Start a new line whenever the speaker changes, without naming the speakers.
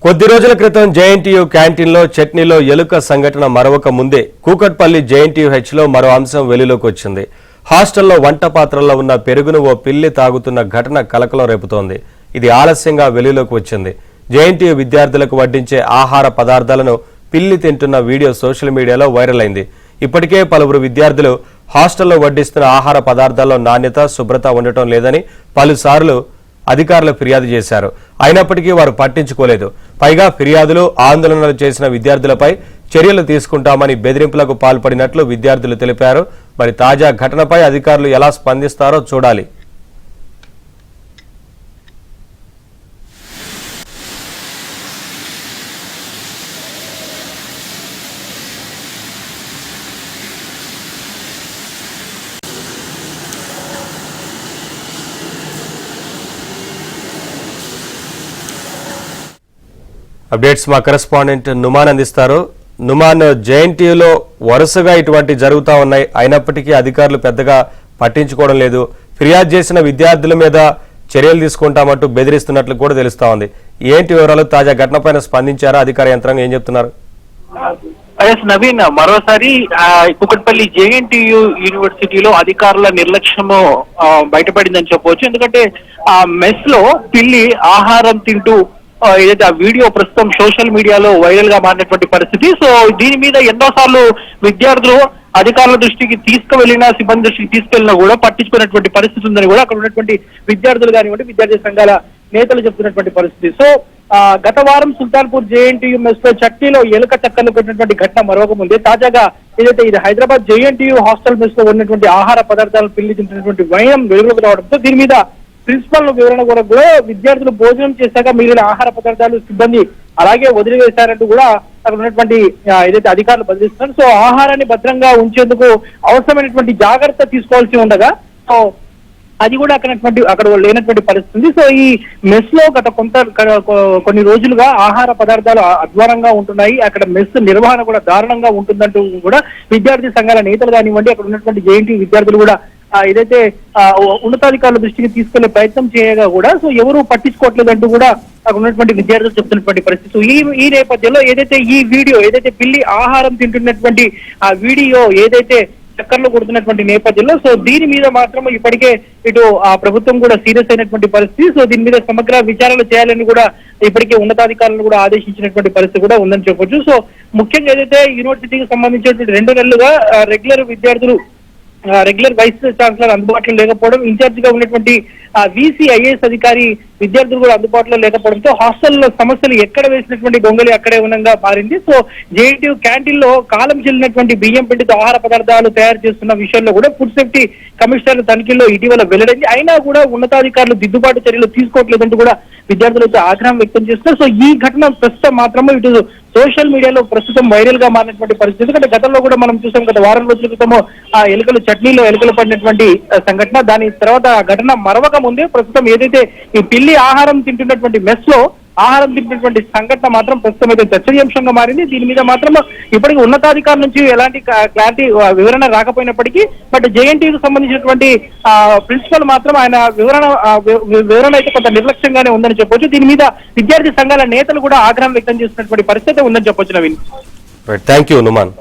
కొద్ది రోజుల క్రితం జేఎన్టీయూ క్యాంటీన్లో చట్నీలో ఎలుక సంఘటన మరొక ముందే కూకట్పల్లి జేఎన్టీయూహెచ్లో మరో అంశం వెలుగులోకి వచ్చింది. హాస్టల్లో వంట పాత్రల్లో ఉన్న పెరుగును ఓ పిల్లి తాగుతున్న ఘటన కలకలం రేపుతోంది. ఇది ఆలస్యంగా వెలుగులోకి వచ్చింది. జేఎన్టీయూ విద్యార్థులకు వడ్డించే ఆహార పదార్థాలను పిల్లి తింటున్న వీడియో సోషల్ మీడియాలో వైరల్ అయింది. ఇప్పటికే పలువురు విద్యార్థులు హాస్టల్లో వడ్డిస్తున్న ఆహార పదార్థాల్లో నాణ్యత, శుభ్రత ఉండటం లేదని పలుసార్లు అధికారులు ఫిర్యాదు చేశారు. అయినప్పటికీ వారు పట్టించుకోలేదు. పైగా ఫిర్యాదులు, ఆందోళనలు చేసిన విద్యార్థులపై చర్యలు తీసుకుంటామని బెదిరింపులకు పాల్పడినట్లు విద్యార్థులు తెలిపారు. మరి తాజా ఘటనపై అధికారులు ఎలా స్పందిస్తారో చూడాలి. అప్డేట్స్ మా కరెస్పాండెంట్ నుమాన్ అందిస్తారు. నుమాన్, జేఎన్టీయూలో వరుసగా ఇటువంటి జరుగుతూ ఉన్నాయి. అయినప్పటికీ అధికారులు పెద్దగా పట్టించుకోవడం లేదు. ఫిర్యాదు చేసిన విద్యార్థుల మీద చర్యలు తీసుకుంటామంటూ బెదిరిస్తున్నట్లు కూడా తెలుస్తా ఉంది. ఏంటి వివరాలు? తాజా ఘటనపైన స్పందించారా అధికార యంత్రాంగం? ఏం చెప్తున్నారు?
నవీన్, మరోసారి కుకట్పల్లి జేఎన్టీయూ యూనివర్సిటీలో అధికారుల నిర్లక్ష్యము బయటపడిందని చెప్పవచ్చు. ఎందుకంటే ఆ మెస్ లో పిల్లి ఆహారం తింటూ ఏదైతే ఆ వీడియో ప్రస్తుతం సోషల్ మీడియాలో వైరల్ గా మారినటువంటి పరిస్థితి. సో దీని మీద ఎన్నోసార్లు విద్యార్థులు అధికారుల దృష్టికి తీసుకువెళ్లినా, సిబ్బంది దృష్టికి తీసుకెళ్లినా కూడా పట్టించుకున్నటువంటి పరిస్థితి ఉందని కూడా అక్కడ ఉన్నటువంటి విద్యార్థులు కానివ్వండి, విద్యార్థి సంఘాల నేతలు చెప్తున్నటువంటి పరిస్థితి. సో గత వారం సుల్తాన్పూర్ జేఎన్టీయూ మెస్ లో చట్నీలో ఎలుక చక్కర్లు పెట్టినటువంటి ఘటన మరొక ముందే తాజాగా ఏదైతే ఇది హైదరాబాద్ జేఎన్టీయూ హాస్టల్ మెస్ లో ఉన్నటువంటి ఆహార పదార్థాలను పిల్లి తింటున్నటువంటి వైనం వెలుగులోకి రావడంతో దీని మీద ప్రిన్సిపల్ వివరణ కూడా విద్యార్థులు భోజనం చేశాక మిగిలిన ఆహార పదార్థాలు సిబ్బంది అలాగే వదిలివేశారంటూ కూడా అక్కడ ఉన్నటువంటి ఏదైతే అధికారులు బదిలిస్తున్నారు. సో ఆహారాన్ని భద్రంగా ఉంచేందుకు అవసరమైనటువంటి జాగ్రత్త తీసుకోవాల్సి ఉండగా సో అది కూడా అక్కడ లేనటువంటి పరిస్థితి. సో ఈ మెస్ లో గత కొన్ని రోజులుగా ఆహార పదార్థాలు అధ్వానంగా ఉంటున్నాయి. అక్కడ మెస్ నిర్వహణ కూడా దారుణంగా ఉంటుందంటూ కూడా విద్యార్థి సంఘాల నేతలు కానివ్వండి, అక్కడ ఉన్నటువంటి జేఎన్టీయూ విద్యార్థులు కూడా ఏదైతే ఉన్నతాధికారుల దృష్టికి తీసుకెళ్లే ప్రయత్నం చేయగా కూడా సో ఎవరు పట్టించుకోవట్లేదంటూ కూడా అక్కడ ఉన్నటువంటి విద్యార్థులు చెప్తున్నటువంటి పరిస్థితి. ఈ నేపథ్యంలో ఏదైతే ఈ వీడియో ఏదైతే పిల్లి ఆహారం తింటున్నటువంటి ఆ వీడియో ఏదైతే చక్కర్లు కొడుతున్నటువంటి నేపథ్యంలో సో దీని మీద మాత్రం ఇప్పటికే ఇటు ఆ ప్రభుత్వం కూడా సీరియస్ అయినటువంటి పరిస్థితి. సో దీని మీద సమగ్ర విచారణ చేయాలని కూడా ఇప్పటికే ఉన్నతాధికారులను కూడా ఆదేశించినటువంటి పరిస్థితి కూడా ఉందని చెప్పొచ్చు. సో ముఖ్యంగా ఏదైతే యూనివర్సిటీకి సంబంధించినటువంటి 2 నెలలుగా రెగ్యులర్ వైస్ ఛాన్సలర్ అందుబాటులో లేకపోవడం, ఇన్ఛార్జ్ గా ఉన్నటువంటి వీసీ ఐఏఎస్ అధికారి విద్యార్థులు కూడా అందుబాటులో లేకపోవడంతో హాస్టల్లో సమస్యలు ఎక్కడ వేసినటువంటి గొంగలి అక్కడే ఉన్నంగా మారింది. సో జేఎన్టీయూ క్యాంటీన్ లో కాలం చెల్లినటువంటి బియ్యం పిండితో ఆహార పదార్థాలు తయారు చేస్తున్న విషయంలో కూడా ఫుడ్ సేఫ్టీ కమిషనర్ తనిఖీల్లో ఇటీవల వెల్లడైంది. అయినా కూడా ఉన్నతాధికారులు దిద్దుబాటు చర్యలు తీసుకోవట్లేదంటూ కూడా విద్యార్థులతో ఆగ్రహం వ్యక్తం చేస్తున్నారు. సో ఈ ఘటన ప్రస్తుతం మాత్రమే ఇటు సోషల్ మీడియాలో ప్రస్తుతం వైరల్ గా మారినటువంటి పరిస్థితి. ఎందుకంటే గతంలో కూడా మనం చూసాం, గత వారం రోజుల క్రితము ఆ చట్నీలో ఎలుకలు పడినటువంటి సంఘటన. దాని తర్వాత ఆ ఘటన మరొక ముందే ప్రస్తుతం ఏదైతే ఈ పిల్లి ఆహారం తింటున్నటువంటి మెస్ లో ఆహారం తింటున్నటువంటి సంఘటన మాత్రం ప్రస్తుతం అయితే చర్చనీయాంశంగా మారింది. దీని మీద మాత్రం ఇప్పటికీ ఉన్నతాధికారుల నుంచి ఎలాంటి క్లారిటీ వివరణ రాకపోయినప్పటికీ బట్ జేఎన్టీయూకి సంబంధించినటువంటి ప్రిన్సిపల్ మాత్రం ఆయన వివరణ అయితే కొంత నిర్లక్ష్యంగానే ఉందని చెప్పొచ్చు. దీని మీద విద్యార్థి సంఘాల నేతలు కూడా ఆగ్రహం వ్యక్తం చేస్తున్నటువంటి పరిస్థితి ఉందని చెప్పొచ్చు. Naveen,
thank you Numan.